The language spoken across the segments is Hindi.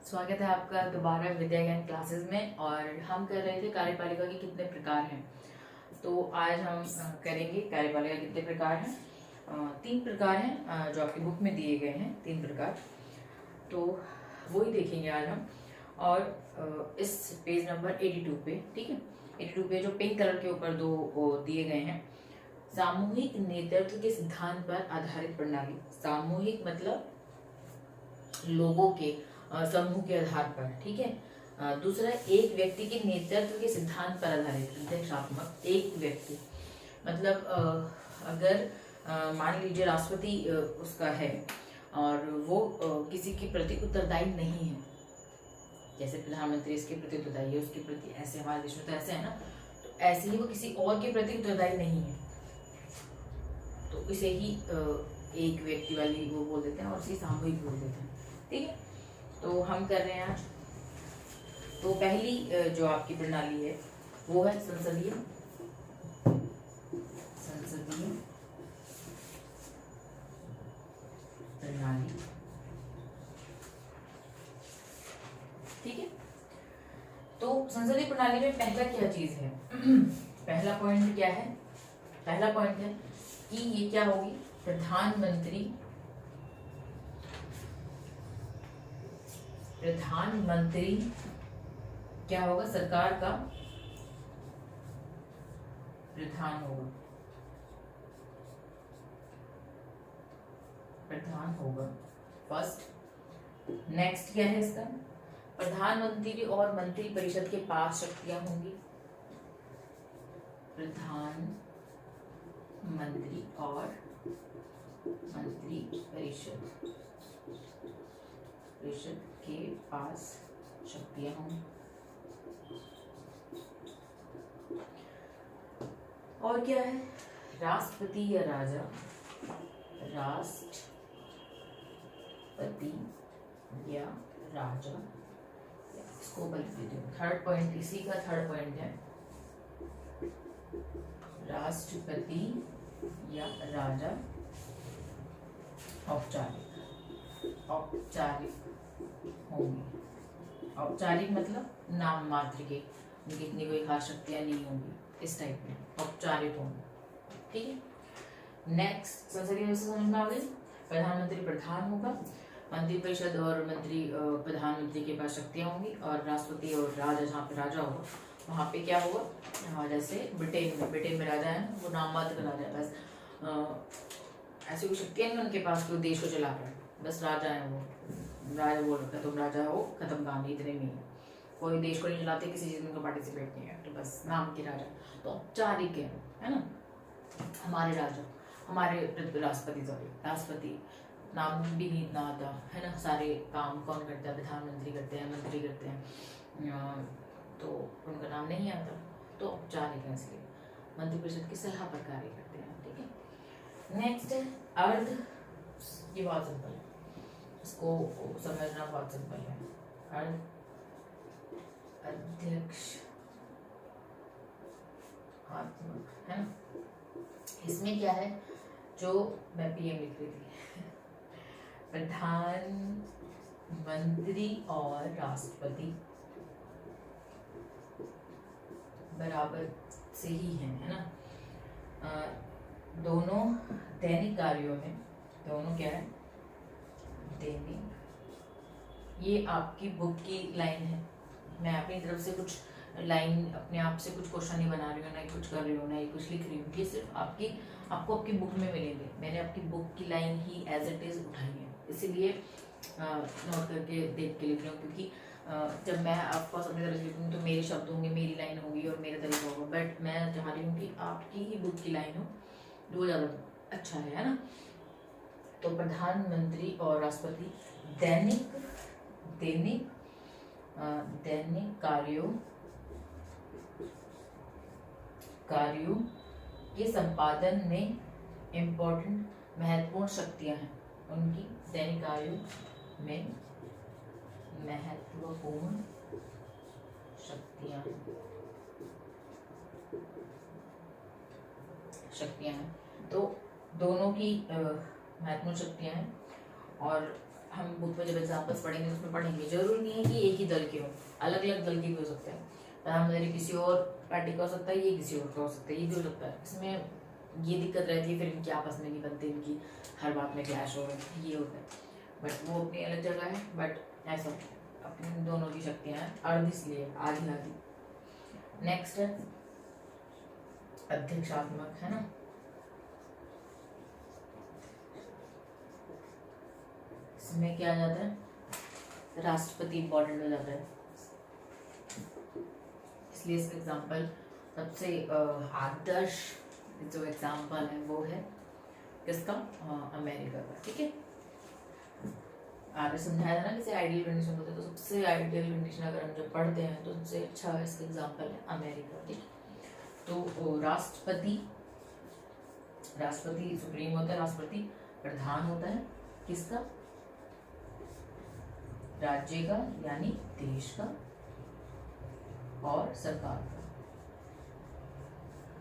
स्वागत है आपका दोबारा विद्या ज्ञान क्लासेस में। और हम कर रहे थे कार्यपालिका के कितने प्रकार हैं। तो आज हम करेंगे कार्यपालिका के कितने प्रकार हैं। 3 प्रकार हैं जो आपकी बुक में दिए गए हैं, 3 प्रकार। तो वही देखेंगे आज हम। और इस पेज नंबर 82 पे, ठीक है, 82 पे जो पिंक कलर के ऊपर 2 दिए गए हैं। सामूहिक नेतृत्व के सिद्धांत पर आधारित प्रणाली। सामूहिक मतलब लोगों के समूह के आधार पर, ठीक है। दूसरा, एक व्यक्ति के नेतृत्व के सिद्धांत पर आधारित अध्यक्षात्मक। एक व्यक्ति मतलब अगर मान लीजिए राष्ट्रपति उसका है और वो किसी के प्रति उत्तरदायी नहीं है, जैसे प्रधानमंत्री इसके प्रति उत्तरदायी है, उसके प्रति ऐसे, हमारे देश में तो ऐसे है ना, तो ऐसे ही वो किसी और के प्रति उत्तरदायी नहीं है, तो इसे ही एक व्यक्ति वाली वो बोल देते हैं और इसे सामूहिक बोल देते हैं, ठीक है। तो हम कर रहे हैं आज। तो पहली जो आपकी प्रणाली है वो है संसदीय प्रणाली, ठीक है। तो संसदीय प्रणाली में पहला क्या चीज है पहला पॉइंट क्या है? पहला पॉइंट है कि ये क्या होगी, प्रधानमंत्री क्या होगा, सरकार का प्रधान होगा फर्स्ट। नेक्स्ट क्या है इसका, प्रधानमंत्री और मंत्री परिषद के पास शक्तियां होंगी। प्रधानमंत्री और मंत्री परिषद के पास शक्तियां होंगी। और क्या है, राष्ट्रपति या राजा, राष्ट्रपति या राजा, इसको बल देती हूँ। थर्ड पॉइंट, इसी का थर्ड पॉइंट है, राष्ट्रपति या राजा औपचारिक होंगे। औपचारिक मतलब नाम मात्र के, उनकी इतनी कोई खास शक्तियां नहीं होंगी, इस टाइप में औपचारिक होंगे, ठीक है। नेक्स्ट, संसदीय व्यवस्था समझ में आ गई। प्रधानमंत्री प्रधान होगा, मंत्रिपरिषद और मंत्री प्रधानमंत्री के पास शक्तियां होंगी, और राष्ट्रपति और राजा, जहाँ पे राजा होगा वहाँ पे क्या होगा, जैसे ब्रिटेन में राजा है, वो नाम मात्र का राजा है, बस ऐसी कोई शक्तियां नहीं उनके पास, कोई देश को चला रहा है, बस राजा है वो, राजा बोल रखा है, तुम राजा हो, खत्म कहानी, इतने में ही। कोई देश को नहीं चलाते, किसी चीज में उनका पार्टिसिपेट नहीं है, तो बस नाम के राजा। तो औपचारिक है ना, हमारे राजा, हमारे राष्ट्रपति नाम भी नहीं इतना आता है ना। सारे काम कौन करता है, प्रधानमंत्री करते हैं, मंत्री करते हैं, तो उनका नाम नहीं आता, तो औपचारिक है, इसलिए मंत्रिपरिषद की सलाह पर कार्य करते हैं, ठीक है। नेक्स्ट है अर्ध, ये बहुत सिंपल है, इसको समझना बहुत सिंपल है। अर्ध अध्यक्ष आत्मक है ना, इसमें क्या है, जो मैं पीएम लिख रही थी प्रधानमंत्री और राष्ट्रपति बराबर से ही है ना। दोनों दैनिक कार्यों में, दोनों क्या है, दैनिक, ये आपकी बुक की लाइन है, मैं अपनी तरफ से कुछ लाइन अपने आप से कुछ क्वेश्चन नहीं बना रही हूँ, ना कुछ कर रही हूँ, ना कुछ लिख रही हूँ, ये सिर्फ आपको आपकी बुक में मिलेंगे। मैंने आपकी बुक की लाइन ही एज इट इज उठाई है, इसीलिए नोट करके देख के लिख रही हूँ, क्योंकि जब मैं आपको अपनी तरफ लिखूँगी तो मेरे शब्द होंगे, मेरी लाइन होगी और मेरा तरीका होगा, बट मैं चाह रही हूँ कि आपकी ही बुक की लाइन हो, जो ज़्यादा अच्छा है ना। तो प्रधानमंत्री और राष्ट्रपति दैनिक कार्यों के संपादन में इम्पोर्टेंट महत्वपूर्ण शक्तियां हैं, उनकी दैनिक कार्यों में महत्वपूर्ण शक्तियां हैं। तो दोनों की महत्वपूर्ण शक्तियां हैं, और हम बुक में जब एग्जाम्पल्स पढ़ेंगे उसमें पढ़ेंगे, जरूरी नहीं है कि एक ही दल के हो, अलग अलग दल के भी हो सकते हैं। प्रधानमंत्री किसी और पार्टी का हो सकता है, ये किसी और का हो सकता है, ये भी हो सकता है। इसमें ये दिक्कत रहती है, फिर इनकी आपस में नहीं बनते, इनकी हर बात में क्लैश हो रहे हैं, ये होता है। बट वो अपनी अलग जगह है, बट ऐसा अपनी दोनों की शक्तियाँ हैं, अर्ध इसलिए आधी आधी। नेक्स्ट है अध्यक्षात्मक, है ना। इसमें क्या आ जाता है, राष्ट्रपति इंपॉर्टेंट हो जाता है, इसलिए इसका एग्जाम्पल सबसे आदर्श जो एग्जाम्पल है वो है किसका, अमेरिका का। ठीक है, आगे समझाया था ना किसी आइडियल कंडीशन होते, तो सबसे आइडियल कंडीशन अगर हम जब पढ़ते हैं तो सबसे अच्छा इसका एग्जाम्पल है अमेरिका। ठीक, तो राष्ट्रपति सुप्रीम होता है, राष्ट्रपति प्रधान होता है किसका, राज्य का यानी देश का और सरकार का।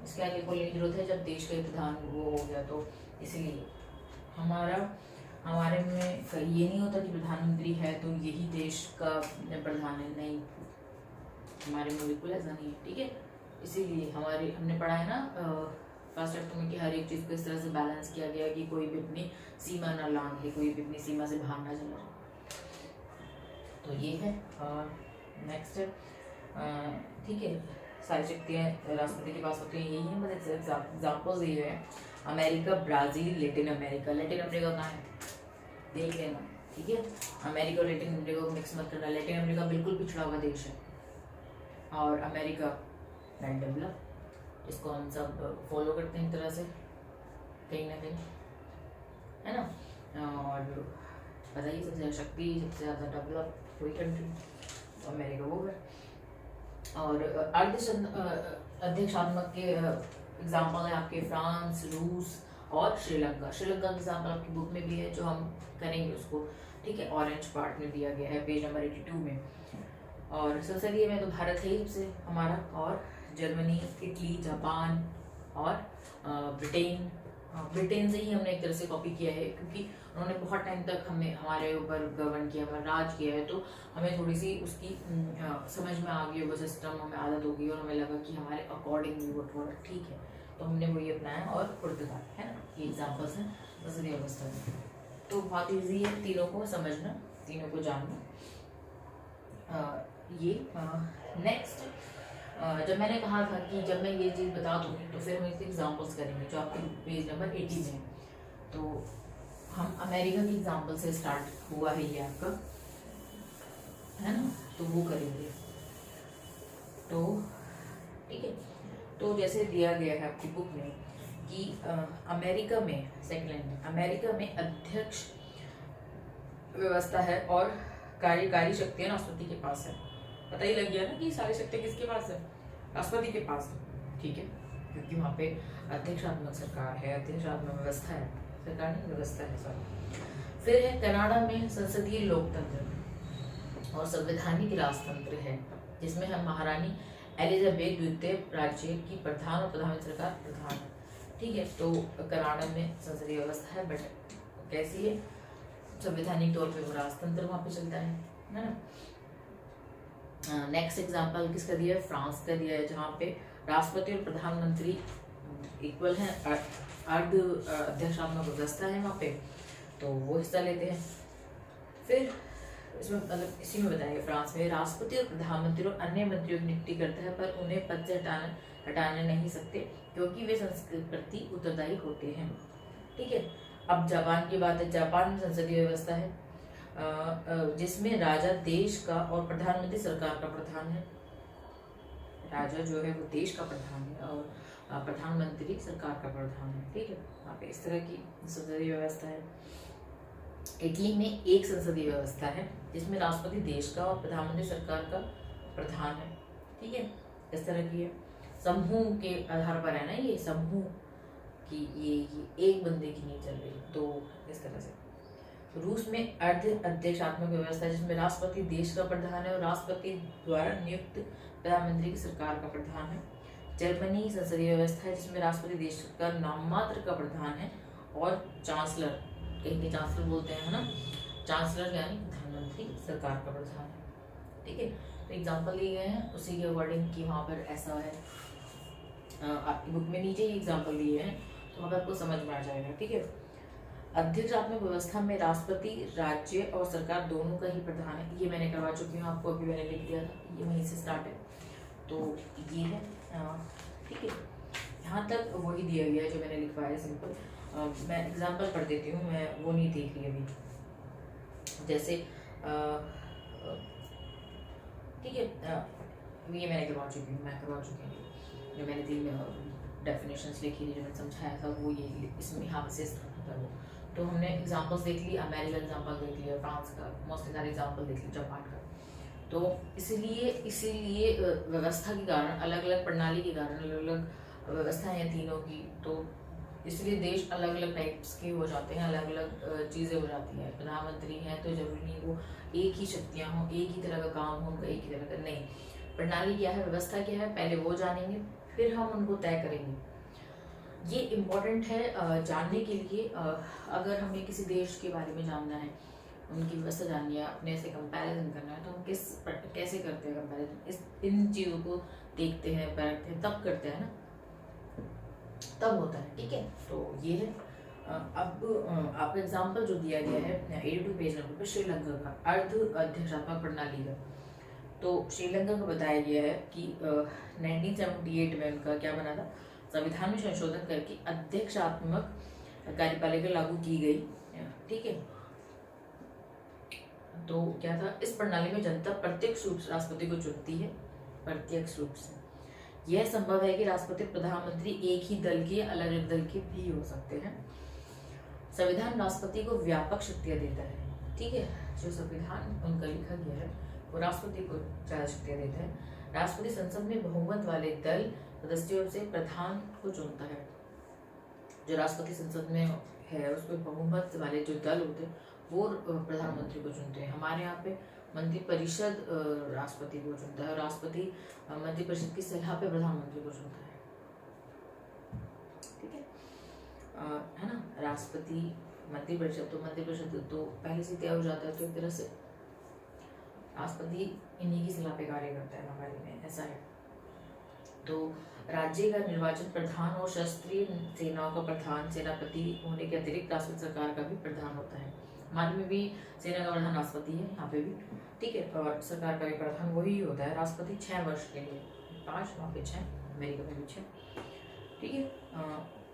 इसके आगे बोलने की जरूरत है, जब देश का प्रधान वो हो गया तो इसलिए हमारे में ये नहीं होता कि प्रधानमंत्री है तो यही देश का प्रधान है, नहीं, हमारे में बिल्कुल ऐसा नहीं है। ठीक है, इसीलिए हमने पढ़ा है ना फर्स्ट चैप्टर में कि हर एक चीज़ को इस तरह से बैलेंस किया गया कि कोई भी अपनी सीमा ना लांघे, कोई भी अपनी सीमा से बाहर ना चला जाए। तो ये है। नेक्स्ट है, ठीक है, सारी शक्तियाँ राष्ट्रपति के पास होती हैं, यही है, मतलब एग्जाम्पल्स ये है America, Brazil, Latin America. Latin America कहाँ है देख लेना। ठीक है, अमेरिका और लैटिन अमेरिका को मिक्स मत करना। लैटिन अमेरिका बिल्कुल पिछड़ा हुआ देश है और अमेरिका वेल डेवलप, इसको हम सब फॉलो करते हैं एक तरह से कहीं ना कहीं, है ना। और पता ही सबसे शक्ति सबसे ज़्यादा डेवलप कोई कंट्री अमेरिका वो है। और अध्यक्षात्मक के एग्जाम्पल है आपके फ्रांस, रूस और श्रीलंका। श्रीलंका का एग्जाम्पल आपकी बुक में भी है, जो हम करेंगे उसको। ठीक है, ऑरेंज पार्ट में दिया गया है पेज नंबर 82 में। और संसदीय में तो भारत है ही सबसे हमारा, और जर्मनी, इटली, जापान और ब्रिटेन से ही हमने एक तरह से कॉपी किया है, क्योंकि उन्होंने बहुत टाइम तक हमारे ऊपर गवर्न किया, हमारा राज किया है, तो हमें थोड़ी सी उसकी समझ में आ गई होगा सिस्टम, हमें आदत हो गई और हमें लगा कि हमारे अकॉर्डिंग वो थोड़ा ठीक है, तो हमने वही अपनाया। और पुर्तगाल, है ना, ये एग्जाम्पल्स हैं संसदीय व्यवस्था में। तो बहुत ईजी है तीनों को समझना, तीनों को जानना। ये नेक्स्ट, जब मैंने कहा था कि जब मैं ये चीज़ बता दूँगी तो फिर हम इसके एग्जाम्पल्स करेंगे, जो आपके पेज नंबर 80 में। तो हम अमेरिका की एग्जाम्पल से स्टार्ट हुआ है ये आपका, है ना, तो वो करेंगे। तो ठीक है, तो जैसे दिया गया है आपकी बुक में कि अमेरिका में, सेकंड लाइन में, अमेरिका में अध्यक्ष व्यवस्था है और कार्यकारी शक्तियां राष्ट्रपति के पास है। पता ही लग गया ना कि सारी शक्तियां किसके पास है, राष्ट्रपति के पास है। ठीक है, क्योंकि वहाँ पे अध्यक्षात्मक सरकार है, अध्यक्षात्मक व्यवस्था है, सरकार नहीं व्यवस्था है, सॉरी। फिर है कनाडा में संसदीय लोकतंत्र और संवैधानिक राजतंत्र है, जिसमें हम महारानी एलिजाबेथ द्वितीय राज्य की प्रधान और प्रधानमंत्री सरकार प्रधान है। ठीक है, तो कनाडा में संसदीय व्यवस्था है, बट कैसी है, संवैधानिक तौर पे वो राजतंत्र वहाँ पे चलता है ना। नेक्स्ट एग्जांपल किसका दिया है, फ्रांस का दिया है, जहाँ पे राष्ट्रपति और प्रधानमंत्री इक्वल हैं, अर्ध अध्यक्षात्मक व्यवस्था है वहाँ पे, तो वो हिस्सा लेते हैं। फिर इसमें मतलब इसी में बताया फ्रांस में राष्ट्रपति और प्रधानमंत्री और अन्य मंत्रियों की नियुक्ति करता है, पर उन्हें पद से हटाने नहीं सकते, क्योंकि वे संसद के प्रति उत्तरदायी होते हैं। ठीक है, अब जापान की बात है। जापान में संसदीय व्यवस्था है, जिसमें राजा देश का और प्रधानमंत्री सरकार का प्रधान है। राजा जो है वो देश का प्रधान है और प्रधानमंत्री सरकार का प्रधान है। ठीक है, वहाँ पे इस तरह की संसदीय व्यवस्था है। इटली में एक संसदीय व्यवस्था है, जिसमें राष्ट्रपति देश का और प्रधानमंत्री सरकार का प्रधान है। ठीक है, इस तरह की है। समूह के आधार पर है ना, ये समूह की ये एक बंदे की नहीं चल रही, तो इस तरह से। रूस में अर्ध अध्यक्षात्मक व्यवस्था, जिसमें राष्ट्रपति देश का प्रधान है और राष्ट्रपति द्वारा नियुक्त प्रधानमंत्री की सरकार का प्रधान है। जर्मनी संसदीय व्यवस्था है, जिसमें राष्ट्रपति देश का नाम मात्र का प्रधान है और चांसलर, कहीं के चांसलर बोलते हैं, है ना, चांसलर यानी प्रधानमंत्री सरकार का प्रधान है, ठीक है। तो एग्जाम्पल लिए गए हैं उसी के अकॉर्डिंग कि वहाँ पर ऐसा है, आपकी बुक में नीचे ही एग्जाम्पल दिए हैं तो वहाँ पर आपको समझ में आ जाएगा, ठीक है। अध्यक्षात्मक व्यवस्था में राष्ट्रपति राज्य और सरकार दोनों का ही प्रधान है, ये मैंने करवा चुकी हूँ आपको, अभी मैंने लिख दिया था, ये वहीं से स्टार्ट है, तो ये है, ठीक है। यहाँ तक वही दिया गया है जो मैंने लिखवाया है, सिंपल। मैं एग्जाम्पल पढ़ देती हूँ, मैं वो नहीं देख रही अभी, जैसे ठीक है, ये मैंने करवा चुकी हूँ, मैं करवा चुकी हूँ, जो मैंने 3 डेफिनेशंस लिखी थी, जो मैंने समझाया था वो ये इसमें यहाँ से स्टार्ट था वो। तो हमने एग्जाम्पल्स देख लिया, अमेरिका एग्जाम्पल देख लिया, फ्रांस का, मोस्टली सारे एग्जाम्पल देख लिया, जापान का। तो इसीलिए व्यवस्था के कारण, अलग अलग प्रणाली के कारण, अलग अलग व्यवस्था है तीनों की, तो इसलिए देश अलग अलग टाइप्स के हो जाते हैं, अलग अलग चीज़ें हो जाती हैं। प्रधानमंत्री हैं तो जरूरी नहीं वो एक ही शक्तियाँ हों, एक ही तरह का काम हो उनका, एक ही तरह का नहीं। प्रणाली क्या है, व्यवस्था क्या है, पहले वो जानेंगे फिर हम उनको तय करेंगे। ये इम्पोर्टेंट है जानने के लिए। अगर हमें किसी देश के बारे में जानना है, उनकी व्यवस्था जाननी है, अपने से कंपैरिजन करना है, तो हम कैसे करते हैं कंपैरिजन, इन चीज़ों को देखते हैं, परखते हैं, तब करते हैं ना, तब होता है, ठीक है। तो ये है। अब आपका एग्जाम्पल जो दिया गया है 82 पेज नंबर पर, श्रीलंका का अर्ध अध्यक्षात्मक प्रणाली का। तो श्रीलंका को बताया गया है कि 1978 में उनका क्या बना था, संविधान में संशोधन करके अध्यक्षात्मक कार्यपालिका लागू की गई, ठीक है। तो क्या था, इस प्रणाली में जनता प्रत्यक्ष रूप से राष्ट्रपति को चुनती है, प्रत्यक्ष रूप से। यह संभव है कि राष्ट्रपति प्रधानमंत्री एक ही दल के, अलग अलग दल के भी हो सकते हैं। संविधान राष्ट्रपति को व्यापक शक्तियां देता है, ठीक है। जो संविधान उनका लिखा गया है वो राष्ट्रपति को ज्यादा शक्तियां देता है। राष्ट्रपति संसद में बहुमत वाले दल सदस्यों से प्रधान को चुनता है। जो राष्ट्रपति संसद में है उसमें बहुमत वाले जो दल होते हैं वो प्रधानमंत्री को चुनते हैं। हमारे यहाँ पे मंत्रिपरिषद राष्ट्रपति को चुनता है, राष्ट्रपति मंत्रिपरिषद की सलाह पे प्रधानमंत्री को चुनता है, ठीक है ना। राष्ट्रपति मंत्रिपरिषद तो पहले से तय हो जाता है, तो एक तरह से राष्ट्रपति इन्हीं की सलाह पे कार्य करता है हमारे में, ऐसा है। तो राज्य का निर्वाचन प्रधान और सशस्त्र सेनाओं का प्रधान सेनापति होने के अतिरिक्त राष्ट्रपति सरकार का भी प्रधान होता है। हमारे में भी सेना का प्रधान राष्ट्रपति है, यहाँ पे भी, ठीक है। और सरकार का भी प्रधान वही होता है, राष्ट्रपति 6 वर्ष के लिए, 5 वहाँ पे 6, अमेरिका में भी 6, ठीक है।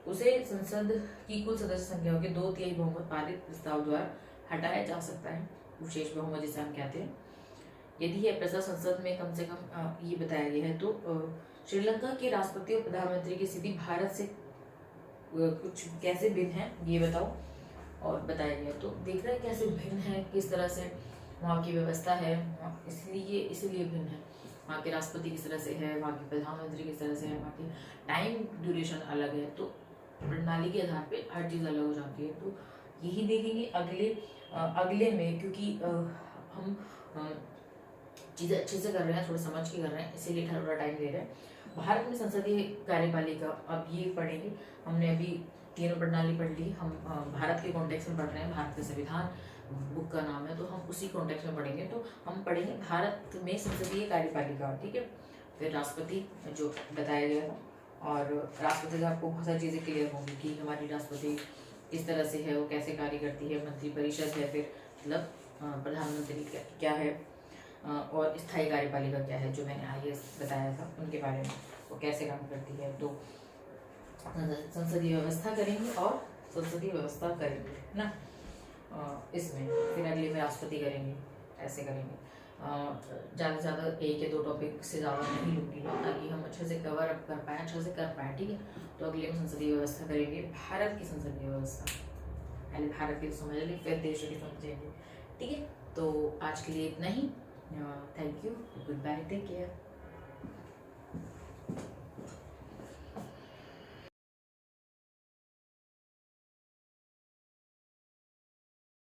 उसे संसद की कुल सदस्य संख्या के 2/3 बहुमत पारित प्रस्ताव द्वारा हटाया जा सकता है, विशेष बहुमत जिसे हम कहते हैं। यदि यह प्रस्ताव संसद में कम से कम ये बताया गया है। तो श्रीलंका के राष्ट्रपति और प्रधानमंत्री की स्थिति भारत से कुछ कैसे भिन्न है ये बताओ, और बताया गया। तो देख रहे हैं कैसे भिन्न है, किस तरह से वहाँ की व्यवस्था है, इसलिए भिन्न है। वहाँ के राष्ट्रपति किस तरह से है, वहाँ के प्रधानमंत्री किस तरह से है, वहाँ की टाइम ड्यूरेशन अलग है, तो प्रणाली के आधार पे हर चीज़ अलग हो जाती है। तो यही देखेंगे अगले में, क्योंकि हम चीज़ें अच्छे से कर रहे हैं, थोड़ा समझ के कर रहे हैं, इसीलिए थोड़ा टाइम दे रहे हैं। भारत में संसदीय कार्यपालिका, अब ये पढ़ेंगे। हमने अभी तीनों प्रणाली पढ़ ली, हम भारत के कॉन्टेक्स्ट में पढ़ रहे हैं, भारत का संविधान बुक का नाम है, तो हम उसी कॉन्टेक्स्ट में पढ़ेंगे। तो हम पढ़ेंगे भारत में संसदीय कार्यपालिका, ठीक है। फिर राष्ट्रपति जो बताया गया था, और राष्ट्रपति से आपको बहुत सारी चीज़ें क्लियर होंगी कि हमारी राष्ट्रपति किस तरह से है, वो कैसे कार्य करती है, मंत्रिपरिषद है, फिर मतलब प्रधानमंत्री क्या है, और स्थायी कार्यपालिका क्या है, जो मैंने आगे बताया था उनके बारे में, वो कैसे काम करती है। तो संसदीय व्यवस्था करेंगे और संसदीय व्यवस्था करेंगे ना, इसमें फिर अगले में राष्ट्रपति करेंगे, ऐसे करेंगे। ज़्यादा से ज़्यादा 1 या 2 टॉपिक से ज़्यादा नहीं लूँगी, ताकि हम अच्छे से कवर अप कर पाएँ, अच्छे से कर पाएँ, ठीक है। तो अगले में संसदीय व्यवस्था करेंगे, भारत की संसदीय व्यवस्था, पहले भारत की समझ लेंगे, फिर देशों की समझेंगे, ठीक है। तो आज के लिए इतना ही। Thank you, goodbye, take care.